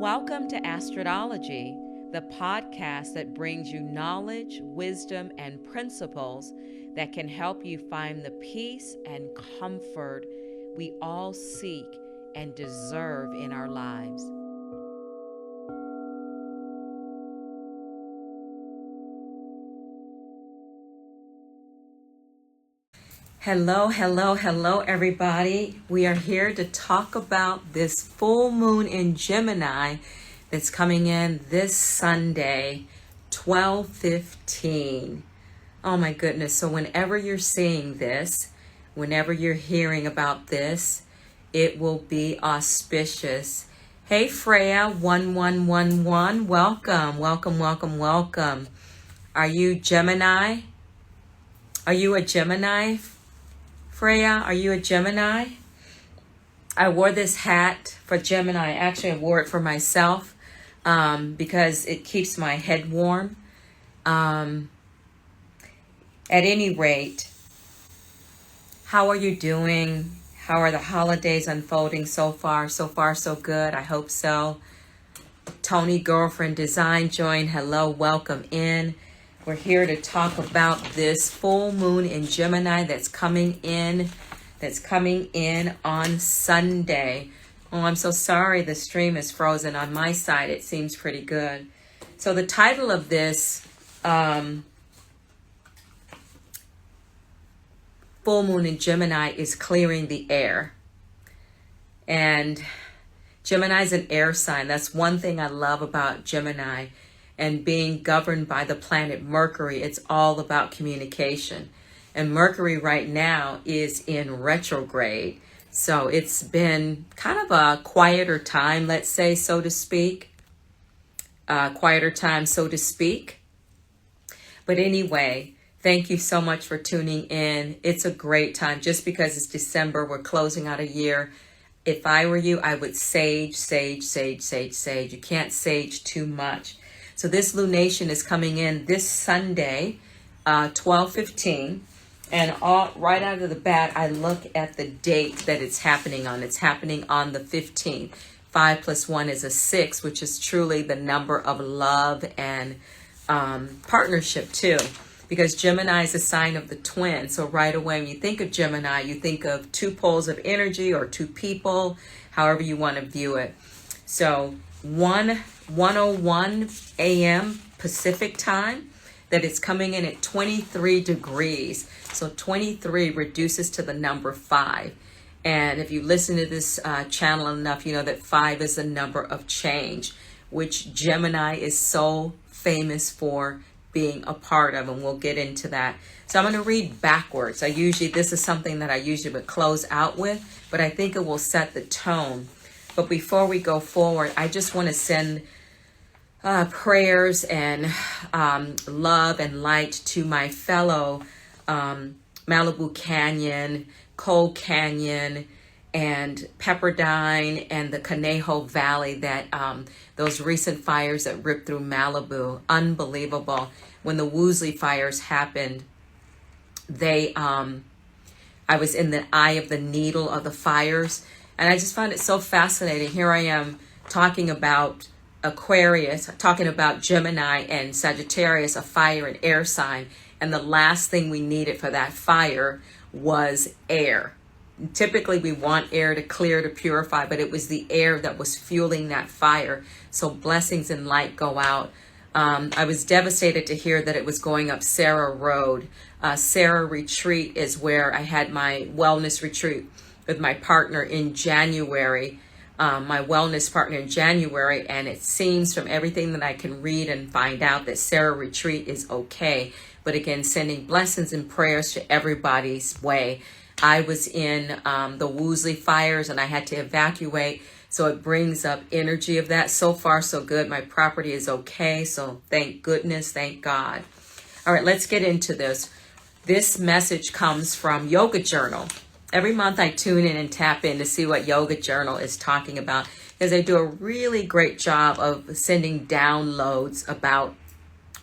Welcome to Astridologie, the podcast that brings you knowledge, wisdom, and principles that can help you find the peace and comfort we all seek and deserve in our lives. Hello, everybody. We are here to talk about this full moon in Gemini that's coming in this Sunday, 12:15. Oh my goodness. So whenever you're seeing this, whenever you're hearing about this, it will be auspicious. Hey, Freya, 1111, welcome. Are you Gemini? Are you a Gemini? Freya, are you a Gemini? I wore this hat for Gemini. Actually, I wore it for myself because it keeps my head warm. At any rate, how are you doing? How are the holidays unfolding so far? So far, so good. I hope so. Tony, Girlfriend Design, joined. Hello, welcome in. We're here to talk about this full moon in Gemini that's coming in on Sunday. Oh, I'm so sorry the stream is frozen. On my side, it seems pretty good. So the title of this full moon in Gemini is Clearing the Air. And Gemini is an air sign. That's one thing I love about Gemini. And being governed by the planet Mercury, it's all about communication. And Mercury right now is in retrograde. So it's been kind of a quieter time, let's say, so to speak. But anyway, thank you so much for tuning in. It's a great time. Just because it's December, we're closing out a year. If I were you, I would sage. You can't sage too much. So this lunation is coming in this Sunday, 12:15. And right out of the bat, I look at the date that it's happening on. It's happening on the 15th. 5 plus 1 is a 6, which is truly the number of love and partnership too. Because Gemini is a sign of the twin. So right away, when you think of Gemini, you think of two poles of energy or two people, however you want to view it. So 1:01 a.m. Pacific time, that it's coming in at 23 degrees. So 23 reduces to the number 5. And if you listen to this channel enough, you know that 5 is the number of change, which Gemini is so famous for being a part of, and we'll get into that. So I'm going to read backwards. This is something that I usually would close out with, but I think it will set the tone. But before we go forward, I just want to send prayers and love and light to my fellow Malibu Canyon, Cold Canyon, and Pepperdine, and the Conejo Valley, that those recent fires that ripped through Malibu. Unbelievable. When the Woolsey fires happened, I was in the eye of the needle of the fires. And I just found it so fascinating. Here I am talking about Aquarius, talking about Gemini and Sagittarius, a fire and air sign. And the last thing we needed for that fire was air. Typically, we want air to clear, to purify, but it was the air that was fueling that fire. So blessings and light go out. I was devastated to hear that it was going up Sarah Road. Sarah Retreat is where I had my wellness retreat with my partner in January, and it seems from everything that I can read and find out that Sarah Retreat is okay. But again, sending blessings and prayers to everybody's way. I was in the Woolsey fires and I had to evacuate, so it brings up energy of that. So far, so good. My property is okay, so thank goodness, thank God. All right, let's get into this. This message comes from Yoga Journal. Every month I tune in and tap in to see what Yoga Journal is talking about, because they do a really great job of sending downloads about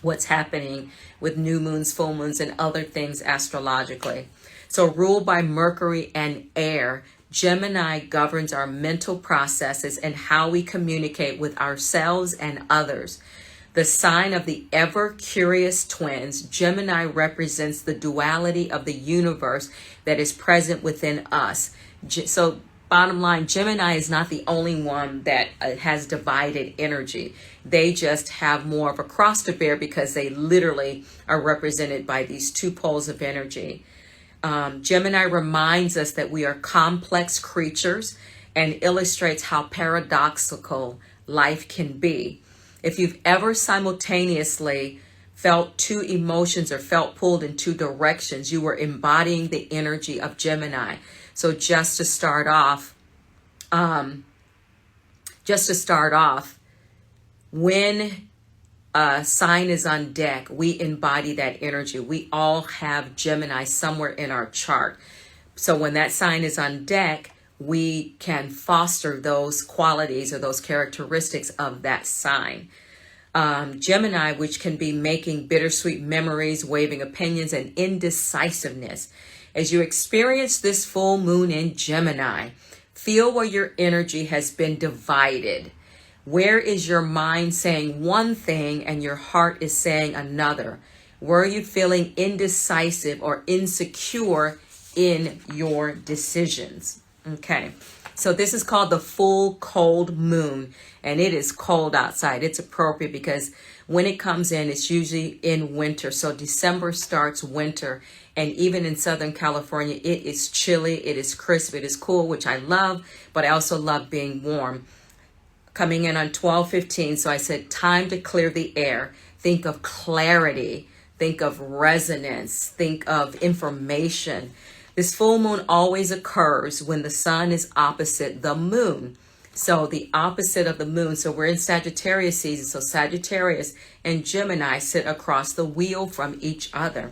what's happening with new moons, full moons, and other things astrologically. So ruled by Mercury and air, Gemini governs our mental processes and how we communicate with ourselves and others. The sign of the ever-curious twins, Gemini represents the duality of the universe that is present within us. So bottom line, Gemini is not the only one that has divided energy. They just have more of a cross to bear because they literally are represented by these two poles of energy. Gemini reminds us that we are complex creatures and illustrates how paradoxical life can be. If you've ever simultaneously felt two emotions or felt pulled in two directions, you were embodying the energy of Gemini. So just to start off, when a sign is on deck, we embody that energy. We all have Gemini somewhere in our chart. So when that sign is on deck, we can foster those qualities or those characteristics of that sign. Gemini, which can be making bittersweet memories, waving opinions, and indecisiveness. As you experience this full moon in Gemini, feel where your energy has been divided. Where is your mind saying one thing and your heart is saying another? Where are you feeling indecisive or insecure in your decisions? Okay, so this is called the full cold moon, and it is cold outside. It's appropriate because when it comes in, it's usually in winter. So December starts winter, and even in Southern California, it is chilly, it is crisp, it is cool, which I love, but I also love being warm. Coming in on 12:15, so I said time to clear the air. Think of clarity, think of resonance, think of information. This full moon always occurs when the sun is opposite the moon. So the opposite of the moon, so we're in Sagittarius season, so Sagittarius and Gemini sit across the wheel from each other.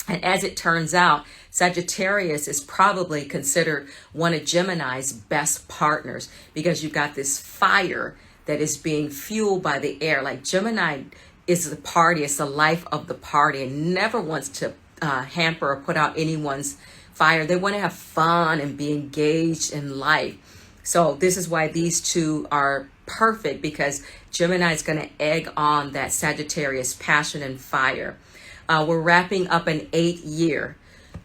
And as it turns out, Sagittarius is probably considered one of Gemini's best partners because you've got this fire that is being fueled by the air. Like Gemini is the party, it's the life of the party, and never wants to hamper or put out anyone's fire. They want to have fun and be engaged in life. So this is why these two are perfect, because Gemini is going to egg on that Sagittarius passion and fire. We're wrapping up an 8th year,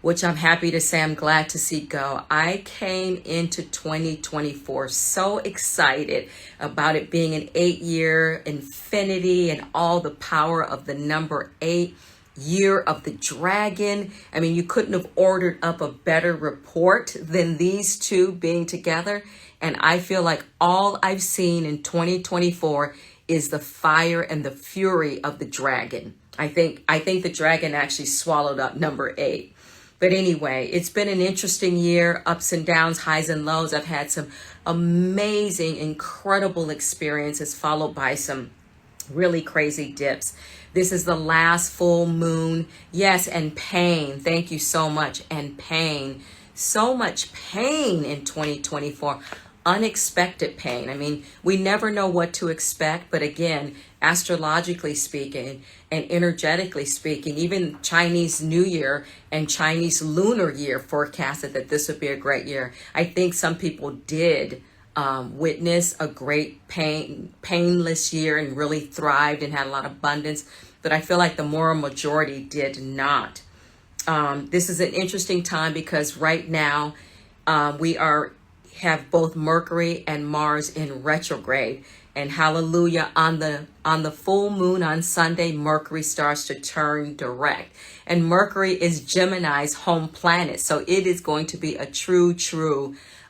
which I'm happy to say I'm glad to see go. I came into 2024 so excited about it being an 8-year infinity and all the power of the number 8, year of the dragon. I mean, you couldn't have ordered up a better report than these two being together. And I feel like all I've seen in 2024 is the fire and the fury of the dragon. I think the dragon actually swallowed up number 8. But anyway, it's been an interesting year, ups and downs, highs and lows. I've had some amazing, incredible experiences followed by some really crazy dips. This is the last full moon. Yes, and pain. Thank you so much. And pain. So much pain in 2024. Unexpected pain. I mean, we never know what to expect, but again, astrologically speaking and energetically speaking, even Chinese New Year and Chinese Lunar Year forecasted that this would be a great year. I think some people did witness a great painless year and really thrived and had a lot of abundance, but I feel like the moral majority did not. This is an interesting time because right now we have both Mercury and Mars in retrograde, and hallelujah, on the full moon on Sunday, Mercury starts to turn direct, and Mercury is Gemini's home planet, so it is going to be a true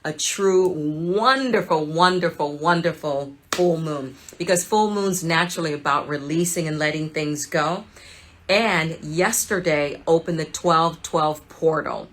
wonderful full moon, because full moon's naturally about releasing and letting things go. And yesterday opened the 12/12 portal.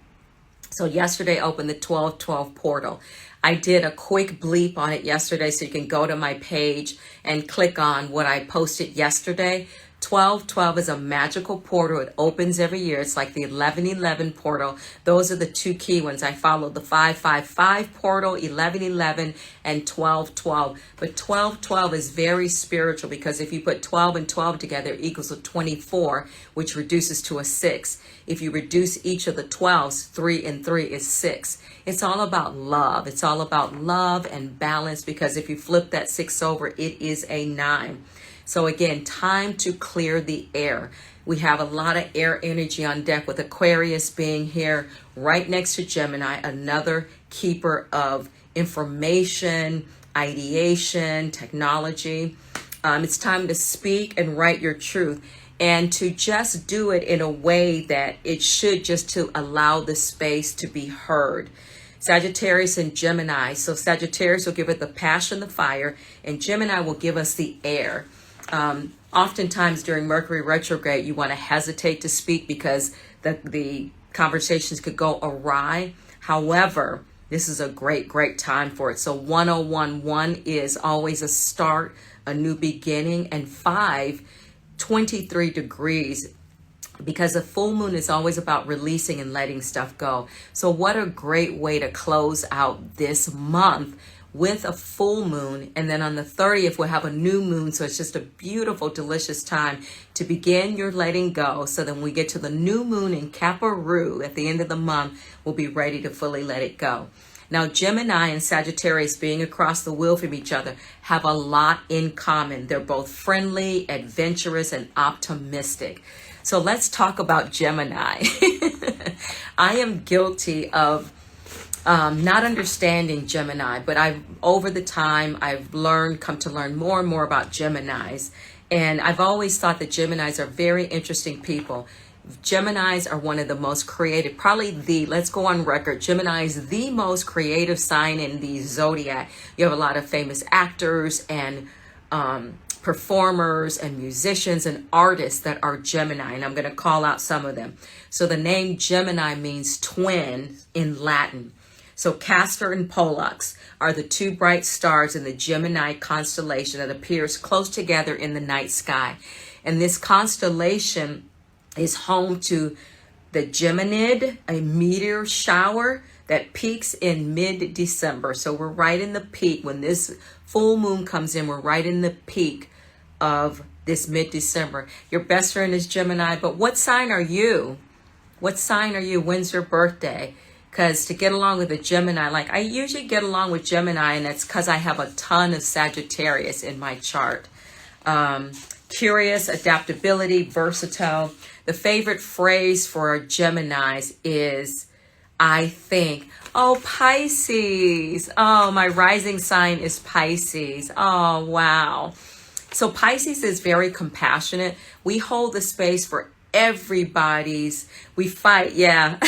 So yesterday opened the 12/12 portal. I did a quick bleep on it yesterday, so you can go to my page and click on what I posted yesterday. 1212 is a magical portal. It opens every year. It's like the 1111 portal. Those are the two key ones. I followed the 555 portal, 1111, and 1212. But 1212 is very spiritual because if you put 12 and 12 together, it equals a 24, which reduces to a 6. If you reduce each of the 12s, 3 and 3 is 6. It's all about love. It's all about love and balance, because if you flip that 6 over, it is a 9. So again, time to clear the air. We have a lot of air energy on deck, with Aquarius being here right next to Gemini, another keeper of information, ideation, technology. It's time to speak and write your truth, and to just do it in a way that it should, just to allow the space to be heard. Sagittarius and Gemini. So Sagittarius will give it the passion, the fire, and Gemini will give us the air. Oftentimes during Mercury retrograde, you want to hesitate to speak because the conversations could go awry. However, this is a great time for it. So 1011 is always a start, a new beginning, and 23 degrees, because a full moon is always about releasing and letting stuff go. So what a great way to close out this month, with a full moon. And then on the 30th, we'll have a new moon. So it's just a beautiful, delicious time to begin your letting go. So then we get to the new moon in Capricorn at the end of the month, we'll be ready to fully let it go. Now, Gemini and Sagittarius, being across the wheel from each other, have a lot in common. They're both friendly, adventurous, and optimistic. So let's talk about Gemini. I am guilty of not understanding Gemini, but over the time, I've come to learn more and more about Geminis. And I've always thought that Geminis are very interesting people. Geminis are one of the most creative, let's go on record, Gemini is the most creative sign in the zodiac. You have a lot of famous actors and performers and musicians and artists that are Gemini, and I'm going to call out some of them. So the name Gemini means twin in Latin. So Castor and Pollux are the two bright stars in the Gemini constellation that appears close together in the night sky. And this constellation is home to the Geminid, a meteor shower that peaks in mid-December. So we're right in the peak. When this full moon comes in, we're right in the peak of this mid-December. Your best friend is Gemini, but what sign are you? What sign are you? When's your birthday? Because to get along with a Gemini, like I usually get along with Gemini, and that's because I have a ton of Sagittarius in my chart. Curious, adaptability, versatile. The favorite phrase for Geminis is, I think. Oh, Pisces. Oh, my rising sign is Pisces. Oh, wow. So Pisces is very compassionate. We hold the space for we fight, yeah.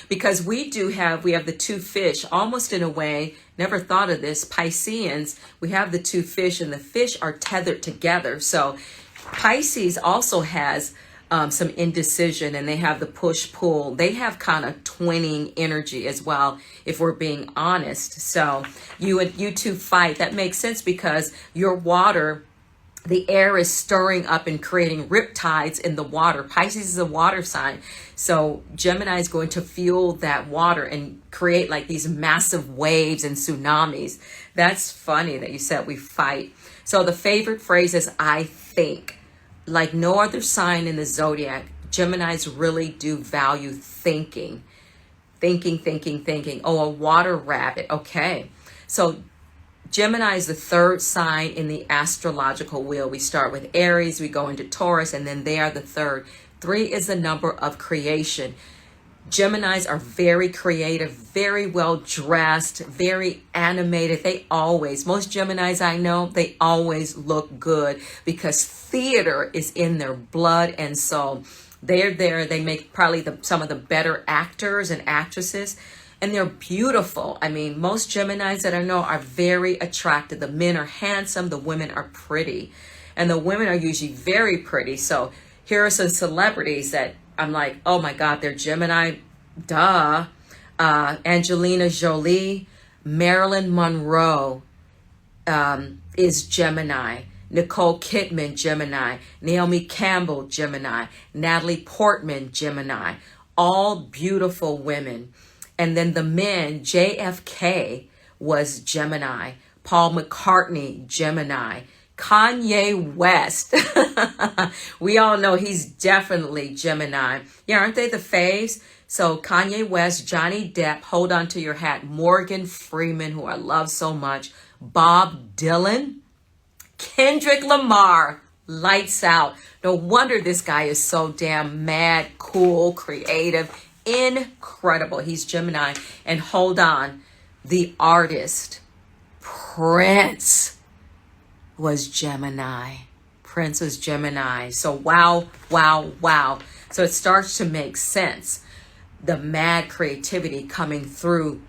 Because we have the two fish, almost in a way, never thought of this, Pisceans, we have the two fish, and the fish are tethered together. So Pisces also has some indecision, and they have the push-pull. They have kind of twinning energy as well, if we're being honest. So you two fight. That makes sense because your water, the air is stirring up and creating riptides in the water. Pisces is a water sign. So Gemini is going to fuel that water and create like these massive waves and tsunamis. That's funny that you said we fight. So the favorite phrase is, I think. Like no other sign in the zodiac, Geminis really do value thinking. Thinking. Oh, a water rabbit. Okay. So Gemini is the third sign in the astrological wheel. We start with Aries, we go into Taurus, and then they are the third. 3 is the number of creation. Geminis are very creative, very well dressed, very animated. Most Geminis I know, they always look good because theater is in their blood and soul. They're there. They make probably some of the better actors and actresses. And they're beautiful. I mean, most Geminis that I know are very attractive. The men are handsome. The women are pretty. And the women are usually very pretty. So here are some celebrities that I'm like, oh my God, they're Gemini. Duh. Angelina Jolie, Marilyn Monroe is Gemini. Nicole Kidman, Gemini. Naomi Campbell, Gemini. Natalie Portman, Gemini. All beautiful women. And then the men, JFK was Gemini. Paul McCartney, Gemini. Kanye West. We all know he's definitely Gemini. Yeah, aren't they the faves? So Kanye West, Johnny Depp, hold on to your hat. Morgan Freeman, who I love so much. Bob Dylan. Kendrick Lamar. Lights out. No wonder this guy is so damn mad, cool, creative, incredible. He's Gemini. And hold on, the artist Prince was Gemini. Prince was Gemini. So wow, wow, wow. So it starts to make sense. The mad creativity coming through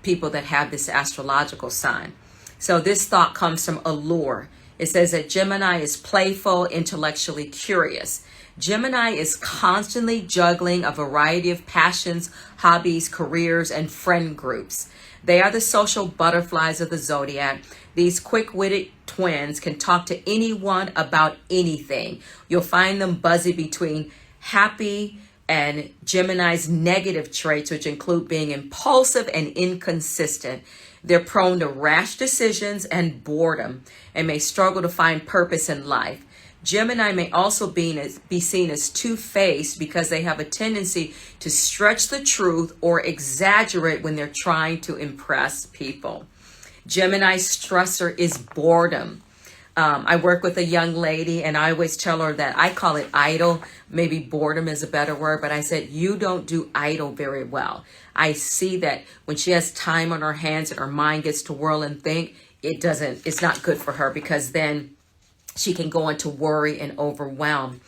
people that have this astrological sign. So this thought comes from Allure. It says that Gemini is playful, intellectually curious. Gemini is constantly juggling a variety of passions, hobbies, careers, and friend groups. They are the social butterflies of the zodiac. These quick-witted twins can talk to anyone about anything. You'll find them buzzy between happy and Gemini's negative traits, which include being impulsive and inconsistent. They're prone to rash decisions and boredom and may struggle to find purpose in life. Gemini may also be seen as two-faced because they have a tendency to stretch the truth or exaggerate when they're trying to impress people. Gemini's stressor is boredom. I work with a young lady and I always tell her that I call it idle. Maybe boredom is a better word, but I said, you don't do idle very well. I see that when she has time on her hands and her mind gets to whirl and think, it's not good for her because then she can go into worry and overwhelm.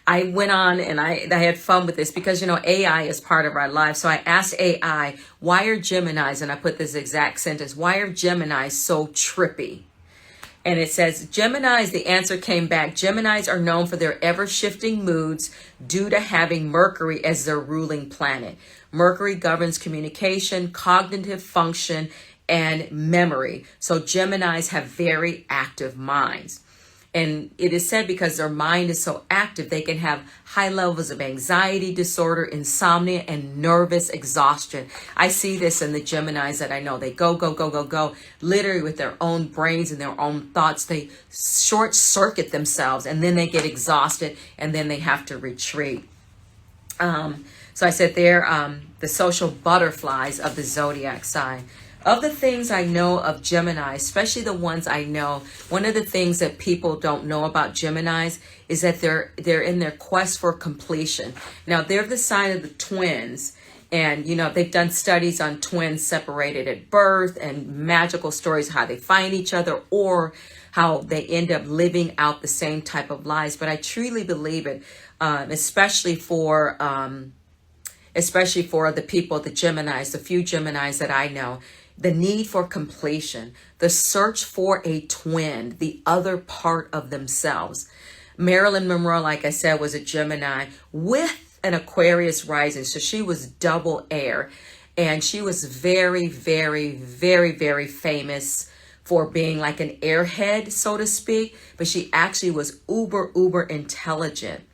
I went on and I had fun with this because, AI is part of our lives. So I asked AI, why are Geminis, and I put this exact sentence, why are Geminis so trippy? And it says, Geminis, the answer came back, Geminis are known for their ever-shifting moods due to having Mercury as their ruling planet. Mercury governs communication, cognitive function, and memory. So Geminis have very active minds. And it is said because their mind is so active, they can have high levels of anxiety disorder, insomnia, and nervous exhaustion. I see this in the Geminis that I know. They go, go, go, go, go, literally with their own brains and their own thoughts. They short circuit themselves and then they get exhausted and then they have to retreat. So I said they're the social butterflies of the zodiac sign. Of the things I know of Gemini, especially the ones I know, one of the things that people don't know about Geminis is that they're in their quest for completion. Now, they're the sign of the twins. And, they've done studies on twins separated at birth and magical stories, how they find each other or how they end up living out the same type of lives. But I truly believe it, especially for the people, the Geminis, the few Geminis that I know. The need for completion, the search for a twin, the other part of themselves. Marilyn Monroe, like I said, was a Gemini with an Aquarius rising. So she was double air. And she was very, very, very, very famous for being like an airhead, so to speak. But she actually was uber, uber intelligent.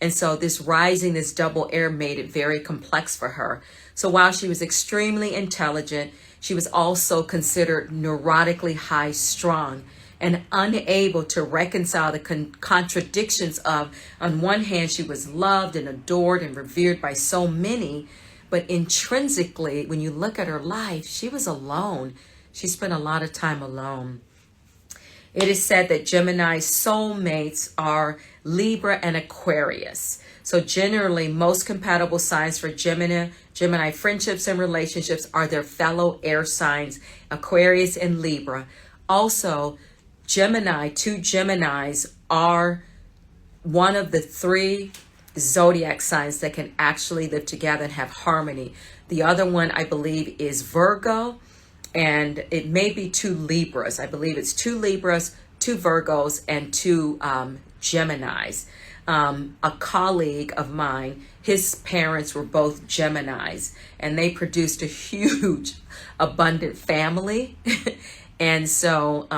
And so this rising, this double air made it very complex for her. So while she was extremely intelligent, she was also considered neurotically high strung and unable to reconcile the contradictions of, on one hand, she was loved and adored and revered by so many, but intrinsically, when you look at her life, she was alone. She spent a lot of time alone. It is said that Gemini's soulmates are Libra and Aquarius. So generally, most compatible signs for Gemini friendships and relationships are their fellow air signs, Aquarius and Libra. Also, two Geminis are one of the three zodiac signs that can actually live together and have harmony. The other one, I believe, is Virgo, and it may be two Libras. I believe it's two Libras, two Virgos, and two Geminis. A colleague of mine, his parents were both Geminis, and they produced a huge, abundant family. And so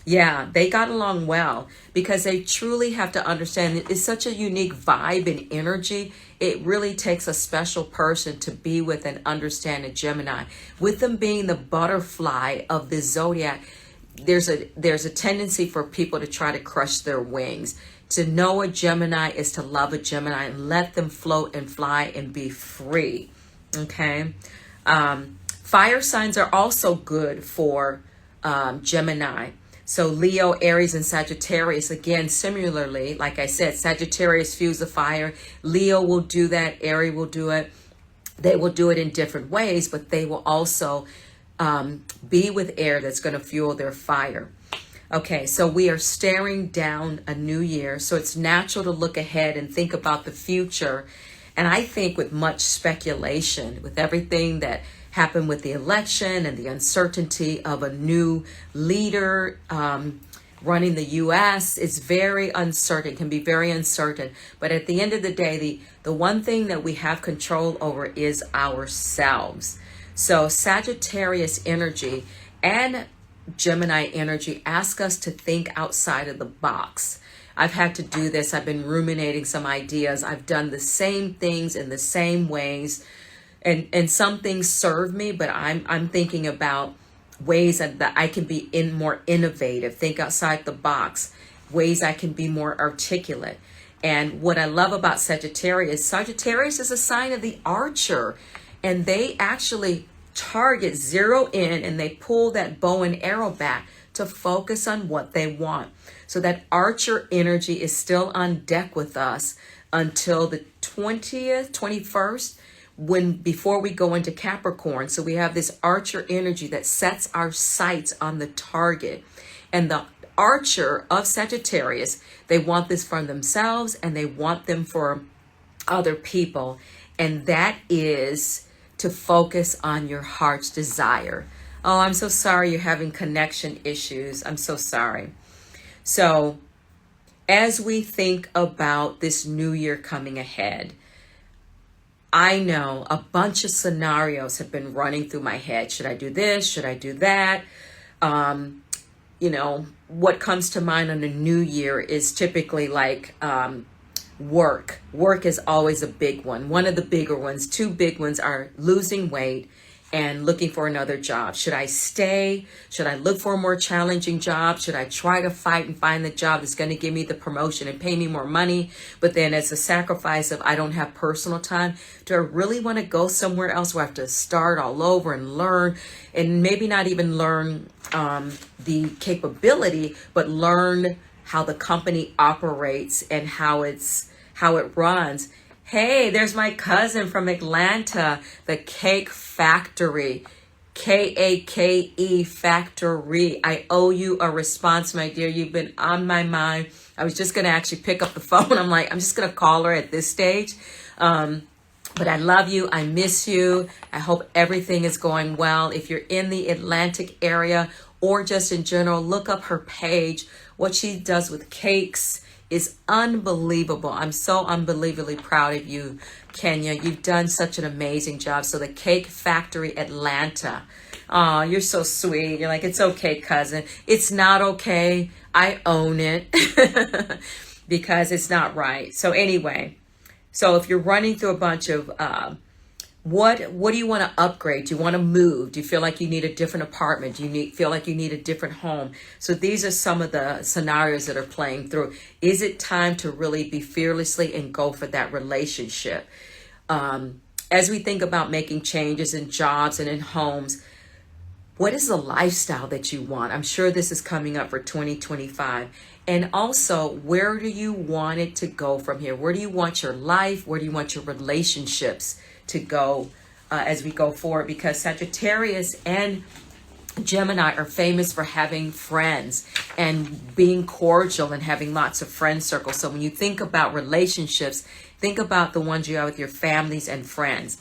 Yeah, they got along well because they truly have to understand it's such a unique vibe and energy. It really takes a special person to be with and understand a Gemini. With them being the butterfly of the zodiac, there's a tendency for people to try to crush their wings. To know a Gemini is to love a Gemini and let them float and fly and be free. Okay. Fire signs are also good for Gemini. So Leo, Aries, and Sagittarius, again, similarly, like I said, Sagittarius fuels the fire. Leo will do that. Aries will do it. They will do it in different ways, but they will also be with air that's going to fuel their fire. Okay, so we are staring down a new year. So it's natural to look ahead and think about the future. And I think with much speculation, with everything that happened with the election and the uncertainty of a new leader running the U.S., it's very uncertain, can be very uncertain. But at the end of the day, the one thing that we have control over is ourselves. So Sagittarius energy and Gemini energy ask us to think outside of the box. I've had to do this. I've been ruminating some ideas. I've done the same things in the same ways. And some things serve me, but I'm thinking about ways that I can be more innovative, think outside the box, ways I can be more articulate. And what I love about Sagittarius is a sign of the archer, and they actually target, zero in, and they pull that bow and arrow back to focus on what they want. So that archer energy is still on deck with us until the 20th, 21st, before we go into Capricorn. So we have this archer energy that sets our sights on the target. And the archer of Sagittarius, they want this for themselves and they want them for other people. And that is to focus on your heart's desire. Oh, I'm so sorry you're having connection issues. I'm so sorry. So as we think about this new year coming ahead, I know a bunch of scenarios have been running through my head. Should I do this? Should I do that? What comes to mind on a new year is typically like work. Work is always a big one. One of the bigger ones, two big ones are losing weight and looking for another job. Should I stay? Should I look for a more challenging job? Should I try to fight and find the job that's going to give me the promotion and pay me more money? But then as a sacrifice of I don't have personal time, do I really want to go somewhere else where I have to start all over and learn, and maybe not even learn the capability, but learn how the company operates and how it runs? Hey, there's my cousin from Atlanta, the Cake Factory, K-A-K-E Factory. I owe you a response, my dear. You've been on my mind. I was just going to actually pick up the phone. I'm just going to call her at this stage. But I love you. I miss you. I hope everything is going well. If you're in the Atlantic area or just in general, look up her page. What she does with cakes is unbelievable. I'm so unbelievably proud of you, Kenya. You've done such an amazing job. So the Cake Factory Atlanta. Oh, you're so sweet. You're like, it's okay, cousin. It's not okay. I own it because it's not right. So anyway, so if you're running through a bunch of what do you want to upgrade? Do you want to move? Do you feel like you need a different apartment? Do you feel like you need a different home? So these are some of the scenarios that are playing through. Is it time to really be fearlessly and go for that relationship? As we think about making changes in jobs and in homes, what is the lifestyle that you want? I'm sure this is coming up for 2025. And also, where do you want it to go from here? Where do you want your life? Where do you want your relationships to go as we go forward? Because Sagittarius and Gemini are famous for having friends and being cordial and having lots of friend circles. So when you think about relationships, think about the ones you have with your families and friends.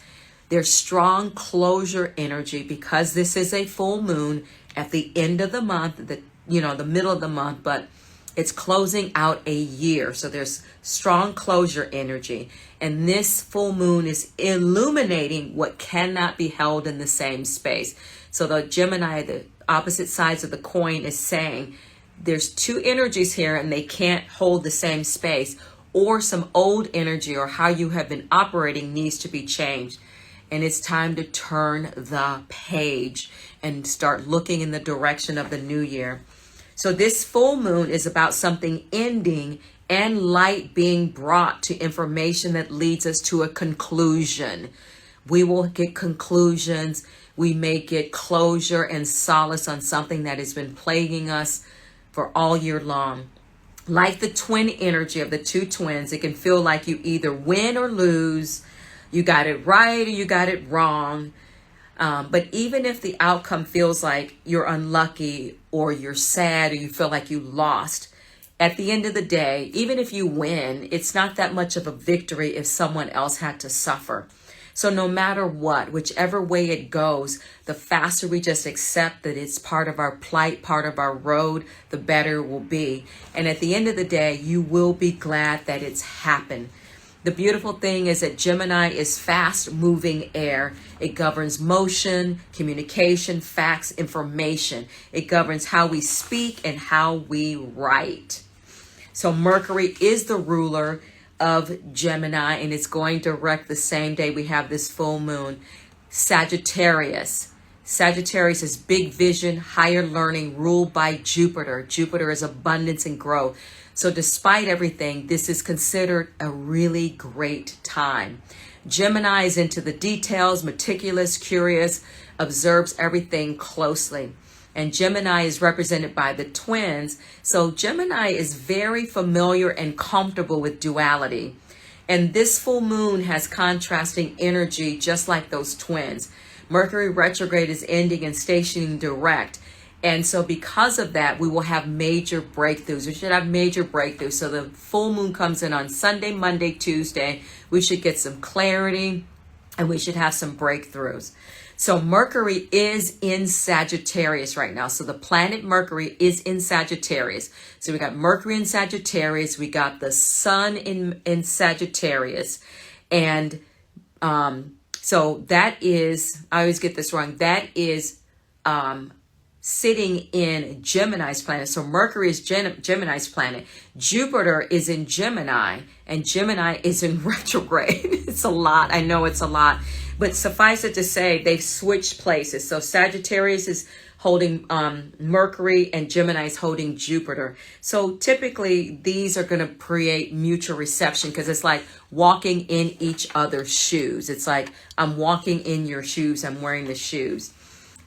There's strong closure energy because this is a full moon at the end of the month, the middle of the month, but it's closing out a year. So there's strong closure energy. And this full moon is illuminating what cannot be held in the same space. So the Gemini, the opposite sides of the coin, is saying there's two energies here and they can't hold the same space, or some old energy or how you have been operating needs to be changed. And it's time to turn the page and start looking in the direction of the new year. So this full moon is about something ending and light being brought to information that leads us to a conclusion. We will get conclusions. We may get closure and solace on something that has been plaguing us for all year long. Like the twin energy of the two twins, it can feel like you either win or lose. You got it right or you got it wrong. But even if the outcome feels like you're unlucky or you're sad or you feel like you lost, at the end of the day, even if you win, it's not that much of a victory if someone else had to suffer. So no matter what, whichever way it goes, the faster we just accept that it's part of our plight, part of our road, the better it will be. And at the end of the day, you will be glad that it's happened. The beautiful thing is that Gemini is fast moving air. It governs motion, communication, facts, information. It governs how we speak and how we write. So Mercury is the ruler of Gemini, and it's going direct the same day we have this full moon. Sagittarius. Sagittarius is big vision, higher learning, ruled by Jupiter. Jupiter is abundance and growth. So despite everything, this is considered a really great time. Gemini is into the details, meticulous, curious, observes everything closely. And Gemini is represented by the twins. So Gemini is very familiar and comfortable with duality. And this full moon has contrasting energy just like those twins. Mercury retrograde is ending and stationing direct. And so because of that, we will have major breakthroughs. We should have major breakthroughs. So the full moon comes in on Sunday, Monday, Tuesday. We should get some clarity and we should have some breakthroughs. So Mercury is in Sagittarius right now. So the planet Mercury is in Sagittarius. So we got Mercury in Sagittarius. We got the sun in Sagittarius. And so that is, I always get this wrong. That is sitting in Gemini's planet. So Mercury is Gemini's planet. Jupiter is in Gemini, and Gemini is in retrograde. It's a lot. I know it's a lot. But suffice it to say, they've switched places. So Sagittarius is holding Mercury and Gemini is holding Jupiter. So typically these are going to create mutual reception because it's like walking in each other's shoes. It's like I'm walking in your shoes. I'm wearing the shoes.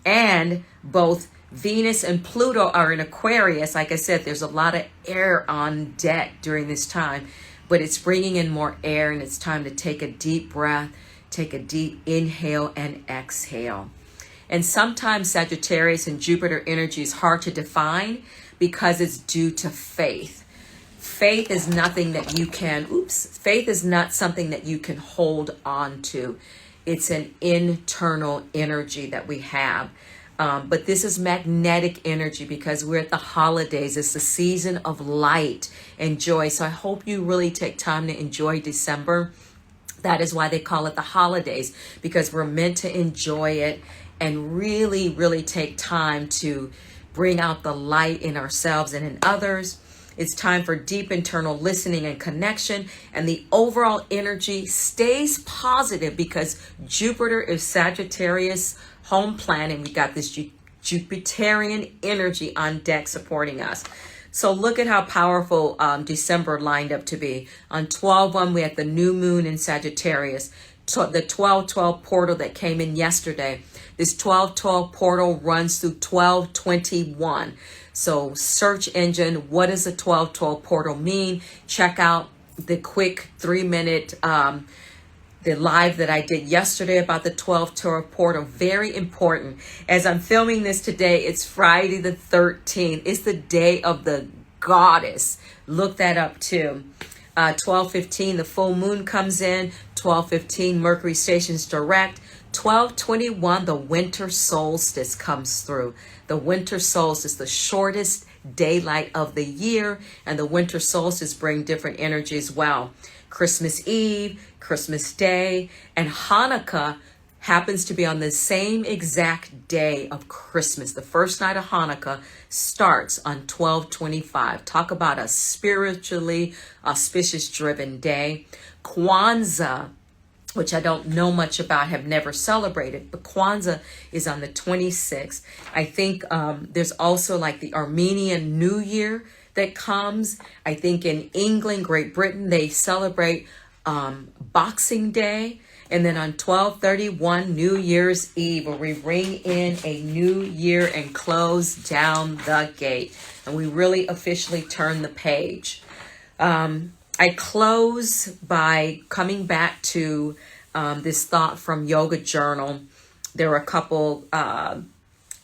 And both Venus and Pluto are in Aquarius. Like I said, there's a lot of air on deck during this time, but it's bringing in more air and it's time to take a deep breath. Take a deep inhale and exhale. And sometimes Sagittarius and Jupiter energy is hard to define because it's due to faith. Faith is nothing that you can, faith is not something that you can hold on to. It's an internal energy that we have. But this is magnetic energy because we're at the holidays. It's the season of light and joy. So I hope you really take time to enjoy December. That is why they call it the holidays, because we're meant to enjoy it and really, really take time to bring out the light in ourselves and in others. It's time for deep internal listening and connection, and the overall energy stays positive because Jupiter is Sagittarius home planet, and we got this Jupiterian energy on deck supporting us. So look at how powerful December lined up to be. On 12/1, we had the new moon in Sagittarius. So the 12/12 portal that came in yesterday. This 12/12 portal runs through 12/21. So search engine, what does the 12/12 portal mean? Check out the quick 3-minute the live that I did yesterday about the 12/12 portal. Very important. As I'm filming this today, it's Friday the 13th. It's the day of the goddess. Look that up too. 12:15, the full moon comes in. 12:15, Mercury stations direct. 12:21, the winter solstice comes through. The winter solstice, the shortest daylight of the year, and the winter solstice bring different energy as well. Christmas Eve, Christmas Day, and Hanukkah happens to be on the same exact day of Christmas. The first night of Hanukkah starts on 12/25. Talk about a spiritually auspicious driven day. Kwanzaa, which I don't know much about, have never celebrated, but Kwanzaa is on the 26th. I think there's also like the Armenian New Year that comes. I think in England, Great Britain, they celebrate Boxing Day. And then on 12/31, New Year's Eve, where we ring in a new year and close down the gate. And we really officially turn the page. I close by coming back to this thought from Yoga Journal. There were a couple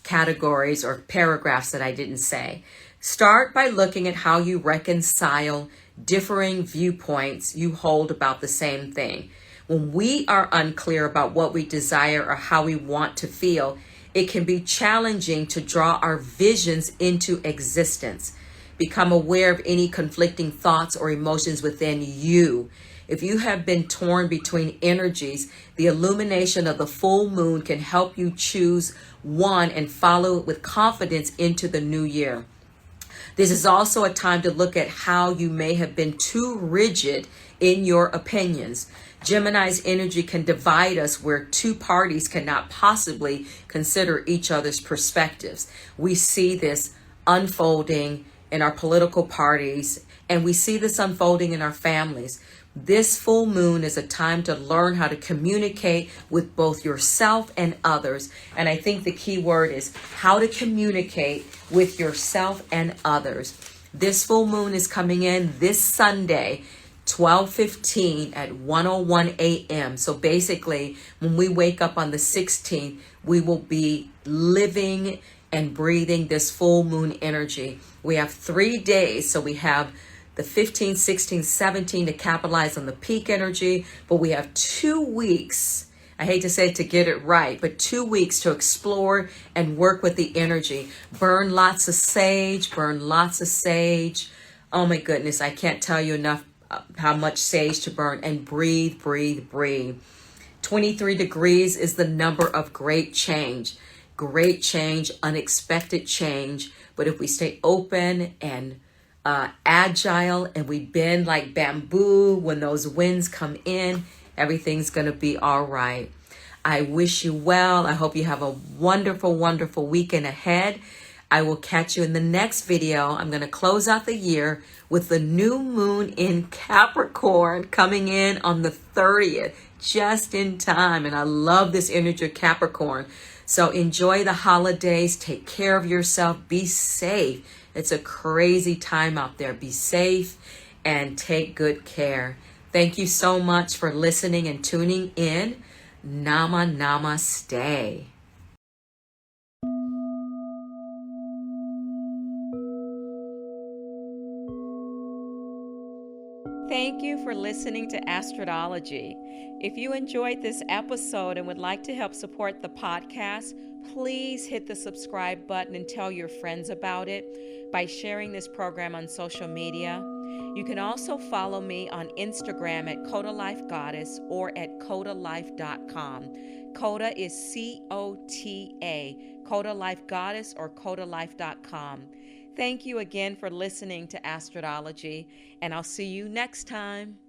categories or paragraphs that I didn't say. Start by looking at how you reconcile differing viewpoints you hold about the same thing. When we are unclear about what we desire or how we want to feel, it can be challenging to draw our visions into existence. Become aware of any conflicting thoughts or emotions within you. If you have been torn between energies, the illumination of the full moon can help you choose one and follow it with confidence into the new year. This is also a time to look at how you may have been too rigid in your opinions. Gemini's energy can divide us where two parties cannot possibly consider each other's perspectives. We see this unfolding in our political parties, and we see this unfolding in our families. This full moon is a time to learn how to communicate with both yourself and others. And I think the key word is how to communicate with yourself and others. This full moon is coming in this Sunday, 12:15 at 1:01 a.m. So basically, when we wake up on the 16th, we will be living and breathing this full moon energy. We have 3 days. So we have the 15, 16, 17 to capitalize on the peak energy, but we have 2 weeks. I hate to say it to get it right, but 2 weeks to explore and work with the energy. Burn lots of sage, burn lots of sage. Oh my goodness, I can't tell you enough how much sage to burn, and breathe, breathe, breathe. 23 degrees is the number of great change, unexpected change. But if we stay open and agile and we bend like bamboo when those winds come in, everything's going to be all right. I wish you well. I hope you have a wonderful, wonderful weekend ahead. I will catch you in the next video. I'm going to close out the year with the new moon in Capricorn coming in on the 30th, just in time. And I love this energy of Capricorn. So enjoy the holidays. Take care of yourself. Be safe. It's a crazy time out there. Be safe and take good care. Thank you so much for listening and tuning in. Namaste. Thank you for listening to Astridology. If you enjoyed this episode and would like to help support the podcast, please hit the subscribe button and tell your friends about it by sharing this program on social media. You can also follow me on Instagram at Coda Life Goddess or at codalife.com. Coda is C-O-T-A, Coda Life Goddess or codalife.com. Thank you again for listening to Astridology, and I'll see you next time.